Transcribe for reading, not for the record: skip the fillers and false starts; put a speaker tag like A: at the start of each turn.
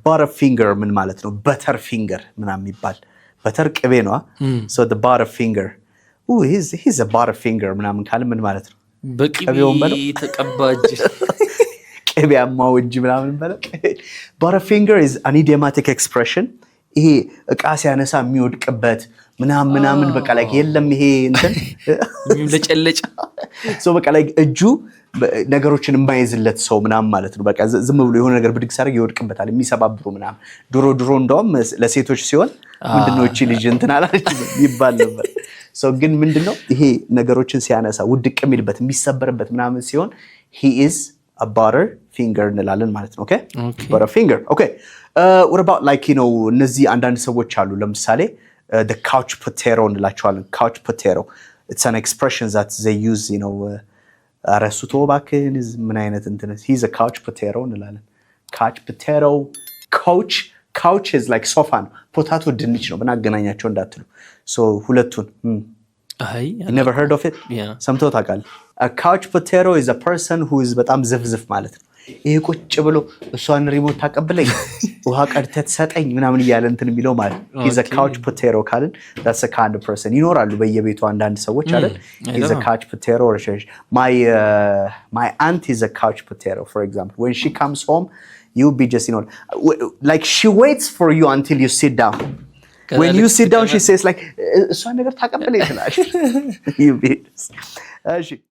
A: butterfinger ምን ማለት ነው butterfinger ምናምን ይባል butter ቅቤ ነው so the butterfinger he's a butterfinger ምናምን ካለ ምን ማለት ነው
B: በቅቤ ተቀባጅ
A: ቅቤያማው እጅ ምናምን በለው butterfinger is an idiomatic expression ይሄ እቃ ሲያነሳ የሚወድቅበት ምናምን በቃ ላይ የለም ይሄ እንትን
B: ለጨለጭ
A: so በቃ ላይ እጁ ነገሮችን የማይዝለት ሰው ምናምን ማለት ነው በቃ ዝም ብሎ የሆነ ነገር ብድግ ሳደርግ ይወድቅበታል የሚሰባብሩ ምናምን ድሮ እንደውም ለሴቶች ሲሆን ምንድነው እቺ ልጅ እንትን አላለች ይባል ነበር so ግን ምንድነው ይሄ ነገሮችን ሲያነሳ ውድቅ የሚልበት የሚሰበርበት ምናምን ሲሆን he is a butterfinger እንላለን ማለት ነው okay butterfinger okay what about like you know እነዚህ አንዳንድ ሰዎች አሉ ለምሳሌ the couch potato እንላቸዋለን couch potato it's an expression that they use you know አረሱቶ ባክን ምን አይነት እንትን he's a couch potato እንላለን couch potato couch is like sofa potato ድንች ነው በናገናኛቸው እንዳትሉ so ሁለቱን
B: አይ
A: you never heard of it ሰምተው ታውቃል a couch potato is a person who is በጣም ዝፍዝፍ ማለት ነው ይሄ ቁጭ ብሎ እሷን ሪሞት ታቀብለኝ ውሃ ቀድተህ ትሰጠኝ ምናምን ይያለ እንትን የሚለው ማለት he's a couch potato ካልን that's a kind of person ይኖራሉ በየቤቱ አንዳንድ ሰዎች አይደል he's a couch potato or my aunt is a couch potato for example when she comes home you'll be just you know like she waits for you until you sit down when you sit down she says like እሷን ነገር ታቀብለኝ ትላለች you be